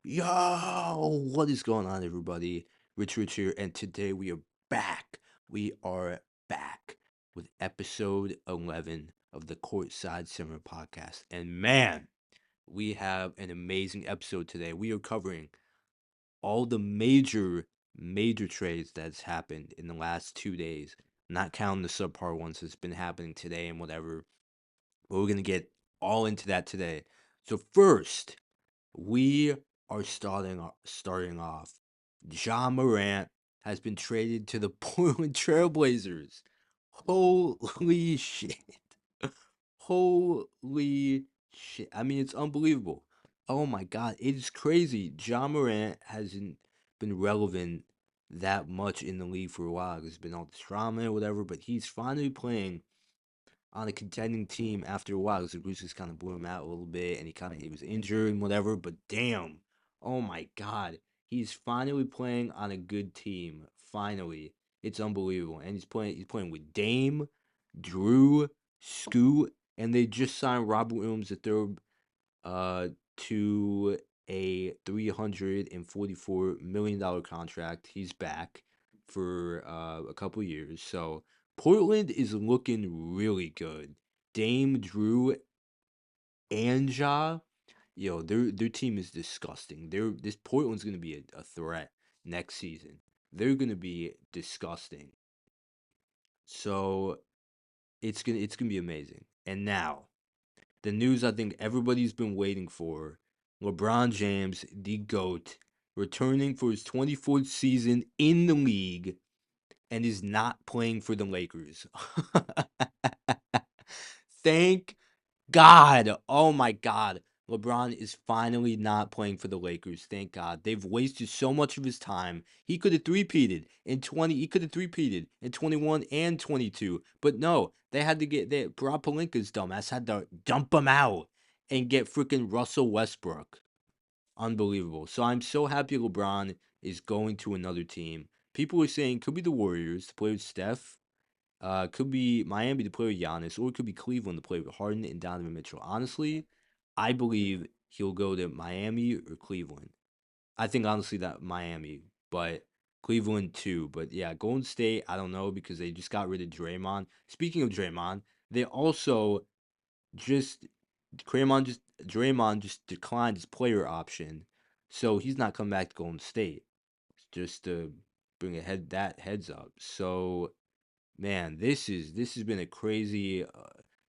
Yo, what is going on, everybody? Rich here, and today we are back. We are back with episode 11 of the Courtside Simmer podcast. And man, we have an amazing episode today. We are covering all the major trades that's happened in the last 2 days, not counting the subpar ones that's been happening today and whatever. But we're going to get all into that today. So, first, we are starting off. Ja Morant has been traded to the Portland Trailblazers. Holy shit. Holy shit. I mean, it's unbelievable. Oh my god, it is crazy. Ja Morant hasn't been relevant that much in the league for a while. There's been all this drama and whatever, but he's finally playing on a contending team after a while because the Grizzlies kind of blew him out a little bit and he was injured and whatever. But damn, oh my God, he's finally playing on a good team. Finally, it's unbelievable, and he's playing with Dame, Drew, Scoot, and they just signed Robert Williams III to a $344 million contract. He's back for a couple years. So Portland is looking really good. Dame, Drew, and Ja, their team is disgusting. This Portland's gonna be a threat next season. They're gonna be disgusting. So it's gonna be amazing. And now the news I think everybody's been waiting for. LeBron James, the GOAT, returning for his 24th season in the league and is not playing for the Lakers. Thank God. Oh my God. LeBron is finally not playing for the Lakers. Thank God. They've wasted so much of his time. He could have three-peated in 20. He could have three-peated in 21 and 22. But no, they had to get that. Rob Pelinka's dumbass had to dump him out and get freaking Russell Westbrook. Unbelievable. So I'm so happy LeBron is going to another team. People are saying could be the Warriors to play with Steph. Could be Miami to play with Giannis, or it could be Cleveland to play with Harden and Donovan Mitchell. Honestly, I believe he'll go to Miami or Cleveland. I think honestly that Miami, but Cleveland too. But yeah, Golden State, I don't know because they just got rid of Draymond. Speaking of Draymond, they also just Draymond just declined his player option, so he's not coming back to Golden State. Just to bring heads up. So man, this has been a crazy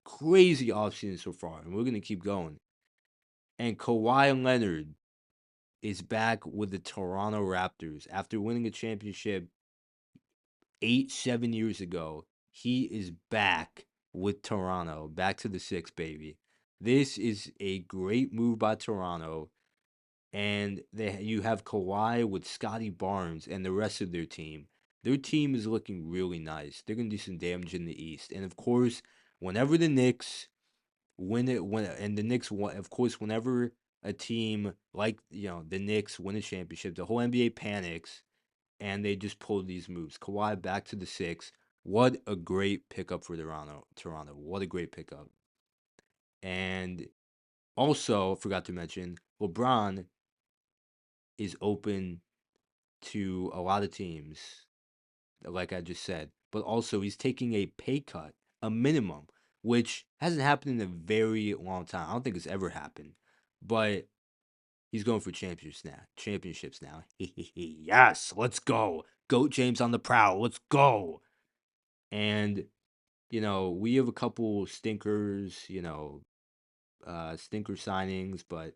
offseason so far, and we're gonna keep going. And Kawhi Leonard is back with the Toronto Raptors after winning a championship 7 years ago. He is back with Toronto, back to the six, baby. This is a great move by Toronto, and you have Kawhi with Scotty Barnes and the rest of their team. Their team is looking really nice. They're gonna do some damage in the East, and of course, whenever the Knicks and the Knicks, of course, whenever a team like the Knicks win a championship, the whole NBA panics and they just pull these moves. Kawhi back to the six. What a great pickup for Toronto! Toronto, what a great pickup! And also, forgot to mention, LeBron is open to a lot of teams, like I just said, but also he's taking a pay cut, a minimum, which hasn't happened in a very long time. I don't think it's ever happened, but he's going for championships now. Championships now. Yes, let's go. Goat James on the prowl. Let's go. And we have a couple stinkers, stinker signings, but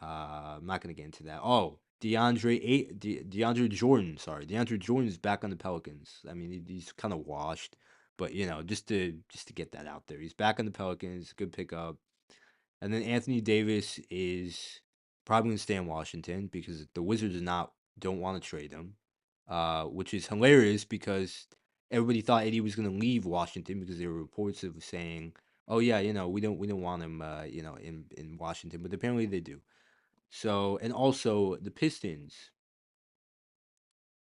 I'm not gonna get into that. Oh, DeAndre Jordan. Sorry, DeAndre Jordan is back on the Pelicans. I mean, he's kind of washed, but just to get that out there, he's back on the Pelicans. Good pickup. And then Anthony Davis is probably gonna stay in Washington because the Wizards don't want to trade him, which is hilarious because everybody thought Eddie was gonna leave Washington because there were reports of saying, "Oh yeah, we don't want him, in Washington," but apparently they do. So, and also the Pistons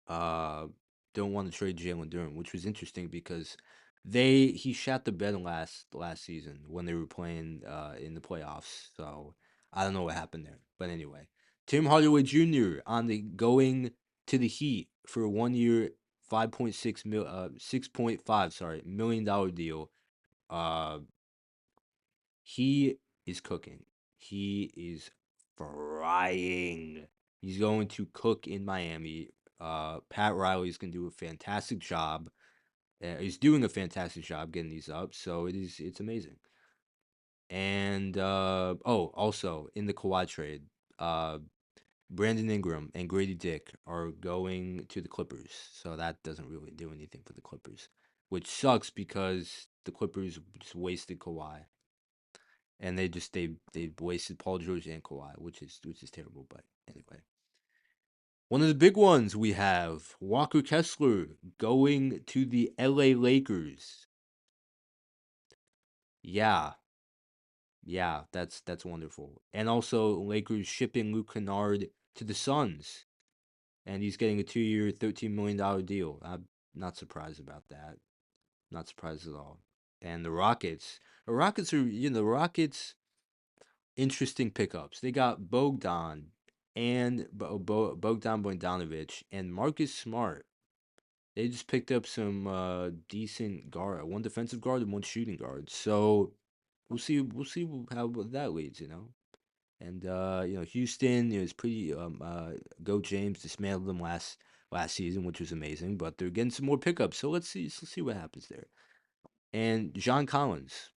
uh don't want to trade Jalen Durham, which was interesting because he shot the bed last season when they were playing in the playoffs. So I don't know what happened there, but anyway, Tim Hardaway Jr. on the going to the Heat for a 1 year, 6.5 $1 million deal. Uh, he is cooking. He is frying. He's going to cook in Miami. Pat Riley's gonna do a fantastic job. He's doing a fantastic job getting these up. So it's amazing. And also in the Kawhi trade, uh, Brandon Ingram and Grady Dick are going to the Clippers. So that doesn't really do anything for the Clippers, which sucks because the Clippers just wasted Kawhi, and they wasted Paul George and Kawhi, which is terrible. But anyway, one of the big ones we have Walker Kessler going to the L.A. Lakers. Yeah, yeah, that's wonderful. And also Lakers shipping Luke Kennard to the Suns, and he's getting a 2 year, $13 million deal. I'm not surprised about that. Not surprised at all. And the Rockets are the Rockets interesting pickups. They got Bogdan and Bogdan Bogdanovic and Marcus Smart. They just picked up some decent guard, one defensive guard and one shooting guard. So we'll see how that leads. And Houston is pretty Go James dismantled them last season, which was amazing, but they're getting some more pickups. So let's see what happens there. And John Collins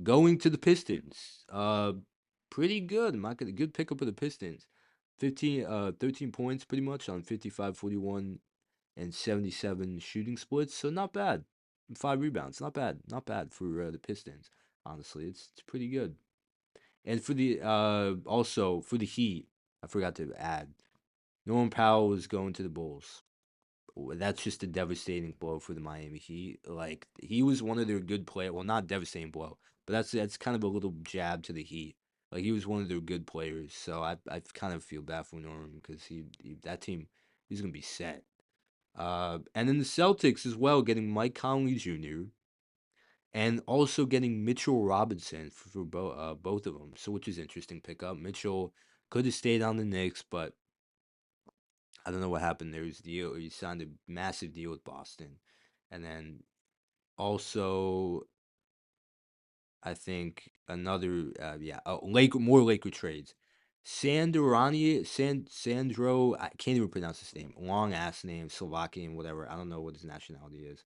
going to the Pistons. Pretty good. I'm not gonna good pickup for the Pistons. 13 points pretty much on 55, 41, and 77 shooting splits. So not bad. 5 rebounds. Not bad. Not bad for the Pistons. Honestly, it's pretty good. And for the also for the Heat, I forgot to add, Norman Powell is going to the Bulls. That's just a devastating blow for the Miami Heat. Like he was one of their good players. Well, not devastating blow, but that's kind of a little jab to the Heat. Like he was one of their good players. So I kind of feel bad for Norman because he that team he's gonna be set. And then the Celtics as well, getting Mike Conley Jr. and also getting Mitchell Robinson for both of them. So which is interesting pickup. Mitchell could have stayed on the Knicks, but I don't know what happened there. He signed a massive deal with Boston, and then also I think another more Laker trades. Sandro, I can't even pronounce his name. Long ass name, Slovakian, whatever. I don't know what his nationality is,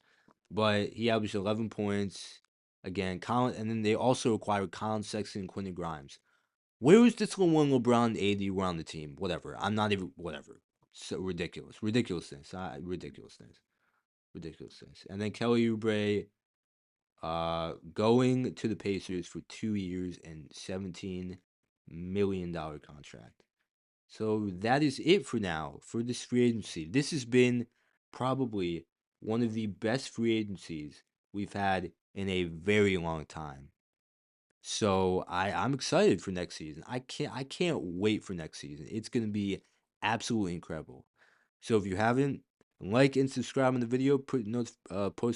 but he averaged 11 points again. Colin, and then they also acquired Colin Sexton and Quentin Grimes. Where was this when LeBron and AD were on the team? Whatever. I'm not even whatever. So ridiculousness. And then Kelly Oubre, going to the Pacers for 2 years and $17 million contract. So that is it for now for this free agency. This has been probably one of the best free agencies we've had in a very long time. So I'm excited for next season. I can't wait for next season. It's gonna be absolutely incredible. So if you haven't, like and subscribe on the video, post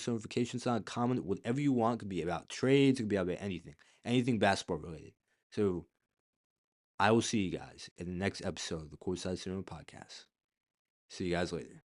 notifications on, comment whatever you want. It could be about trades, it could be about anything basketball related. So I will see you guys in the next episode of the Courtside Cinema Podcast. See you guys later.